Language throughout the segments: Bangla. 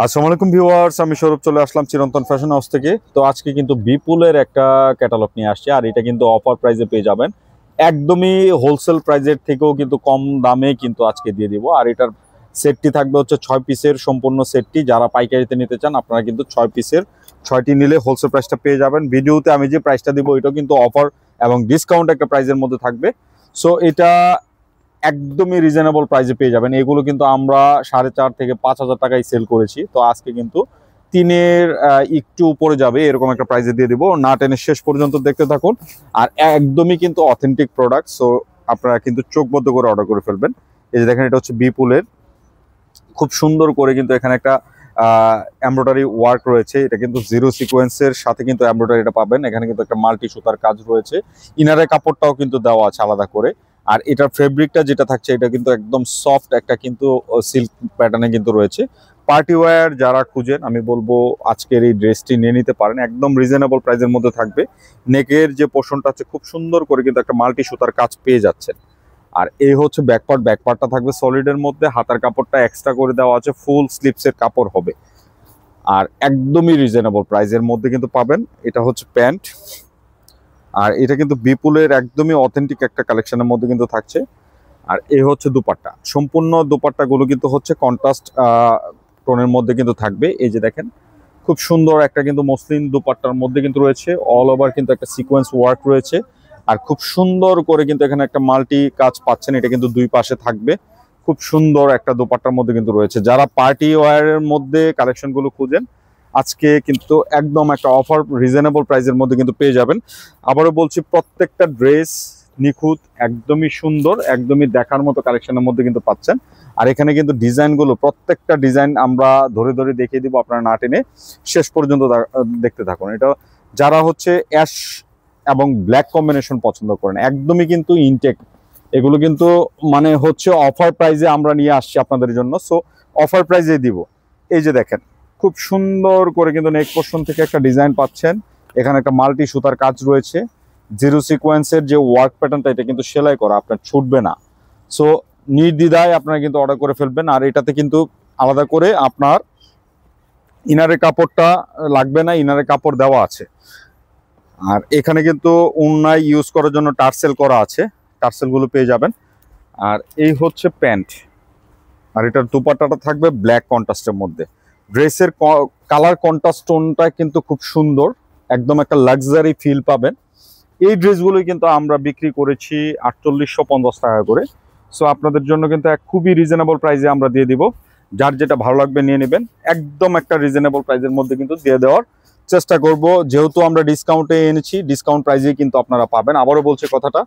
আসসালামু আলাইকুম ভিউয়ার্স, আমি সৌরভ চলে আসলাম চিরন্তন ফ্যাশন হাউস থেকে। তো আজকে কিন্তু বিপুলের একটা ক্যাটালগ নিয়ে আসছি, আর এটা কিন্তু অফার প্রাইসে পেয়ে যাবেন। একদমই হোলসেল প্রাইসের থেকেও কিন্তু কম দামে কিন্তু আজকে দিয়ে দিব। আর এটার সেটটি থাকবে হচ্ছে 6 পিসের সম্পূর্ণ সেটটি। যারা পাইকারিতে নিতে চান আপনারা কিন্তু 6 পিসের 6টি নিলে হোলসেল প্রাইসটা পেয়ে যাবেন। ভিডিওতে আমি যে প্রাইসটা দিব এটাও কিন্তু অফার এবং ডিসকাউন্ট একটা প্রাইসের মধ্যে থাকবে। সো এটা একদমই রিজনেবল প্রাইসে পেয়ে যাবেন। এগুলো কিন্তু আমরা 4,500 থেকে 5,000 টাকায় সেল করেছি। তো আজকে কিন্তু তিনের একটু উপরে যাবে এরকম একটা প্রাইসে দিয়ে দিব। না টেনে শেষ পর্যন্ত দেখতে থাকুন। আর একদমই কিন্তু অথেন্টিক প্রোডাক্ট, সো আপনারা কিন্তু চোখ বন্ধ করে অর্ডার করে ফেলবেন। এই যে দেখেন, এটা হচ্ছে বিপুলের, খুব সুন্দর করে কিন্তু এখানে একটা এমব্রয়ডারি ওয়ার্ক রয়েছে। এটা কিন্তু জিরো সিকোয়েন্সের সাথে কিন্তু এমব্রয়ডারিটা পাবেন। এখানে কিন্তু একটা মাল্টি সুতার কাজ রয়েছে। ইনারের কাপড়টাও কিন্তু দেওয়া আছে আলাদা করে। আর এটার ফেব্রিকটা যেটা থাকছে এটা কিন্তু একদম সফট একটা কিন্তু সিল্ক প্যাটার্নে কিন্তু রয়েছে। পার্টি ওয়্যার যারা খুঁজেন আমি বলবো আজকের এই ড্রেসটি নিয়ে নিতে পারেন, একদম রিজনেবল প্রাইসের মধ্যে থাকবে। নেকের যে পোর্শনটা আছে খুব সুন্দর করে কিন্তু একটা মাল্টি সুতার কাজ পেয়ে যাচ্ছেন। আর এই হচ্ছে ব্যাকপার্টটা থাকবে সলিডের মধ্যে, হাতার কাপড়টা এক্সট্রা করে দেওয়া আছে, ফুল স্লিপসের কাপড় হবে। আর একদমই রিজনেবল প্রাইসের মধ্যে কিন্তু পাবেন। এটা হচ্ছে প্যান্ট, আর এটা কিন্তু বিপুলের একদমই অথেন্টিক একটা কালেকশনের মধ্যে কিন্তু থাকছে। আর এই হচ্ছে দুপাট্টা, সম্পূর্ণ দুপাট্টাগুলো কিন্তু হচ্ছে কন্ট্রাস্ট টোনের মধ্যে কিন্তু থাকবে। এই যে দেখেন, খুব সুন্দর একটা কিন্তু মসলিন দুপাট্টার মধ্যে কিন্তু রয়েছে, অল ওভার কিন্তু একটা সিকোয়েন্স ওয়ার্ক রয়েছে। আর খুব সুন্দর করে কিন্তু এখানে একটা মাল্টি কাজ পাচ্ছেন। এটা কিন্তু দুই পাশে থাকবে, খুব সুন্দর একটা দোপাট্টার মধ্যে কিন্তু রয়েছে। যারা পার্টি ওয়্যারের মধ্যে কালেকশনগুলো খুঁজেন আজকে কিন্তু একদম একটা অফার রিজনেবল প্রাইসের মধ্যে কিন্তু পেয়ে যাবেন। আবারও বলছি, প্রত্যেকটা ড্রেস নিখুঁত, একদমই সুন্দর, একদমই দেখার মতো কালেকশনের মধ্যে কিন্তু পাচ্ছেন। আর এখানে কিন্তু ডিজাইনগুলো, প্রত্যেকটা ডিজাইন আমরা ধরে ধরে দেখিয়ে দিব, আপনারা না টেনে শেষ পর্যন্ত দেখতে থাকুন। এটা যারা হচ্ছে অ্যাশ এবং ব্ল্যাক কম্বিনেশন পছন্দ করেন একদমই কিন্তু ইনটেক, এগুলো কিন্তু মানে হচ্ছে অফার প্রাইজে আমরা নিয়ে আসছি আপনাদের জন্য। সো অফার প্রাইজে দিব। এই যে দেখেন, খুব সুন্দর করে কিন্তু নেক পোর্শন থেকে একটা ডিজাইন পাচ্ছেন। এখানে একটা মাল্টি সুতার কাজ রয়েছে। জিরো সিকোয়েন্সের যে ওয়ার্ক প্যাটার্নটা এটা কিন্তু সেলাই করা, আপনার ছুটবে না। সো নির্দ্বিধায় আপনারা কিন্তু অর্ডার করে ফেলবেন। আর এটাতে কিন্তু আলাদা করে আপনার ইনারের কাপড়টা লাগবে না, ইনারের কাপড় দেওয়া আছে। আর এখানে কিন্তু ওড়নায় ইউজ করার জন্য টার্সেল করা আছে, টার্সেলগুলো পেয়ে যাবেন। আর এই হচ্ছে প্যান্ট, আর এটার দুপাট্টাটা থাকবে ব্ল্যাক কন্ট্রাস্টের মধ্যে। ড্রেসের কালার কন্ট্রাস্ট টোনটা কিন্তু খুব সুন্দর, একদম একটা লাক্সারি ফিল পাবেন। এই ড্রেসগুলোই কিন্তু আমরা বিক্রি করেছি 4850 টাকা করে। সো আপনাদের জন্য কিন্তু এক খুবই রিজনেবল প্রাইসে আমরা দিয়ে দিব। যার যেটা ভালো লাগবে নিয়ে নেবেন, একদম একটা রিজনেবল প্রাইসের মধ্যে কিন্তু দিয়ে দেওয়ার চেষ্টা করব। যেহেতু আমরা ডিসকাউন্টে এনেছি, ডিসকাউন্ট প্রাইসে কিন্তু আপনারা পাবেন। আবারও বলছে কথাটা,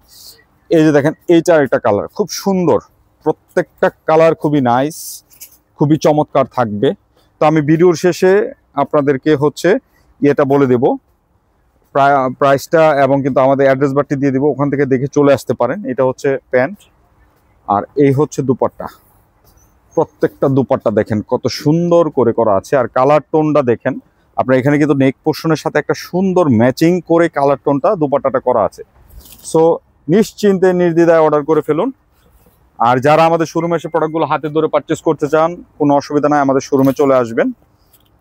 এই যে দেখেন, এইটার একটা কালার খুব সুন্দর, প্রত্যেকটা কালার খুবই নাইস, খুবই চমৎকার থাকবে। তো আমি ভিডিওর শেষে আপনাদেরকে হচ্ছে এটা বলে দেব প্রাইসটা, এবং কিন্তু আমাদের অ্যাড্রেস বারটি দিয়ে দিব, ওখান থেকে দেখে চলে আসতে পারেন। এটা হচ্ছে প্যান্ট, আর এই হচ্ছে দুপাট্টা। প্রত্যেকটা দুপাট্টা দেখেন কত সুন্দর করে করা আছে। আর কালার টোনটা দেখেন আপনার, এখানে কিন্তু নেক পোর্শনের সাথে একটা সুন্দর ম্যাচিং করে কালার টোনটা দুপাট্টাটা করা আছে। সো নিশ্চিন্তে নির্দ্বিধায় অর্ডার করে ফেলুন। আর যারা আমাদের শোরুমে এসে প্রোডাক্টগুলো হাতে ধরে পারচেস করতে চান, কোনো অসুবিধা নাই, আমাদের শোরুমে চলে আসবেন।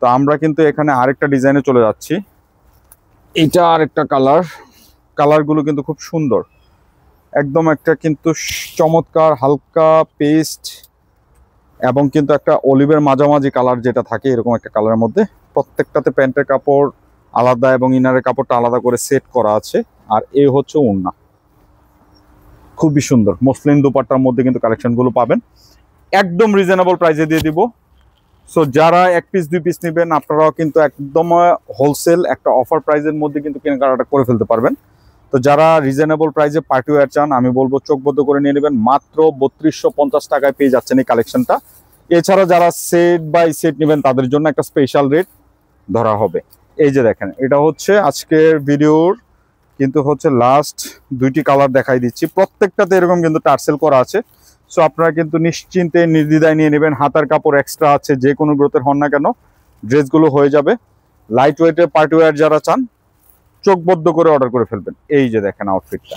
তো আমরা কিন্তু এখানে আরেকটা ডিজাইনে চলে যাচ্ছি। এটা আরেকটা কালারগুলো কিন্তু খুব সুন্দর, একদম একটা কিন্তু চমৎকার হালকা পেস্ট এবং কিন্তু একটা অলিভের মাঝামাঝি কালার যেটা থাকে এরকম একটা কালারের মধ্যে। প্রত্যেকটাতে প্যান্টের কাপড় আলাদা এবং ইনারের কাপড়টা আলাদা করে সেট করা আছে। আর এই হচ্ছে ওড়না, খুবই সুন্দর মসলিন দুপাট্টার মধ্যে কিন্তু কালেকশনগুলো পাবেন, একদম রিজনেবল প্রাইসে দিয়ে দিব। সো যারা এক পিস দুই পিস নেবেন আপনারাও কিন্তু একদম হোলসেল একটা অফার প্রাইসের মধ্যে কিন্তু কেনাকাটা করে ফেলতে পারবেন। তো যারা রিজনেবল প্রাইসে পার্টি ওয়্যার চান আমি বলবো চোখ বন্ধ করে নিয়ে নেবেন, মাত্র 3250 টাকায় পেয়ে যাচ্ছেন এই কালেকশনটা। এছাড়া যারা সেট বাই সেট নেবেন তাদের জন্য একটা স্পেশাল রেট ধরা হবে। এই যে দেখেন, এটা হচ্ছে আজকের ভিডিওর কিন্তু হচ্ছে লাস্ট দুইটি কালার দেখাই দিচ্ছি। প্রত্যেকটাতে এরকম কিন্তু টার্সেল করা আছে। সো আপনারা কিন্তু নিশ্চিন্তে নির্দ্বিধায় নিয়ে নেবেন। হাতার কাপড় এক্সট্রা আছে, যে কোনো গ্রোথের হন না কেন ড্রেসগুলো হয়ে যাবে। লাইট ওয়েটের পার্টি ওয়্যার যারা চান চোখ বদ্ধ করে অর্ডার করে ফেলবেন। এই যে দেখেন আউটফিটটা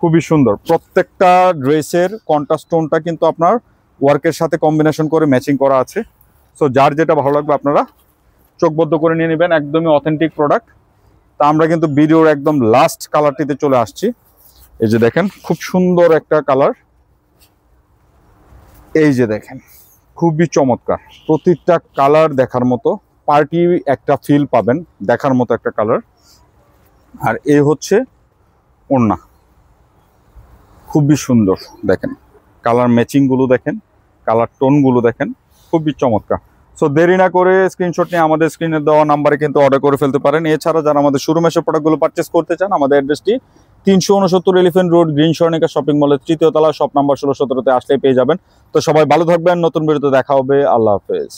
খুবই সুন্দর, প্রত্যেকটা ড্রেসের কন্ট্রাস্ট টোনটা কিন্তু আপনার ওয়ার্কের সাথে কম্বিনেশন করে ম্যাচিং করা আছে। সো যার যেটা ভালো লাগবে আপনারা চোখবদ্ধ করে নিয়ে নেবেন, একদমই অথেন্টিক প্রোডাক্ট। তা আমরা কিন্তু ভিডিওর একদম লাস্ট কালারটিতে চলে আসছি। এই যে দেখেন খুব সুন্দর একটা কালার, এই যে দেখেন খুবই চমৎকার, প্রত্যেকটা কালার দেখার মতো, পার্টি একটা ফিল পাবেন, দেখার মতো একটা কালার। আর এই হচ্ছে ওড়না, খুবই সুন্দর, দেখেন কালার ম্যাচিং গুলো দেখেন, কালার টোন গুলো দেখেন, খুবই চমৎকার। সো দেরি না করে স্ক্রিনশট নিয়ে আমাদের স্ক্রিনে দেওয়া নাম্বারে কিন্তু অর্ডার করে ফেলতে পারেন। এছাড়া যারা আমাদের শোরুমে এসে প্রোডাক্টগুলো পারচেস করতে চান, আমাদের অ্যাড্রেসটি 369 elephant road, green Swarnika shopping মলের 3য় তলা, শপ নাম্বার 16-17-তে আসলে পেয়ে যাবেন। তো সবাই ভালো থাকবেন, নতুন ভিডিওতে দেখা হবে, আল্লাহ হাফেজ।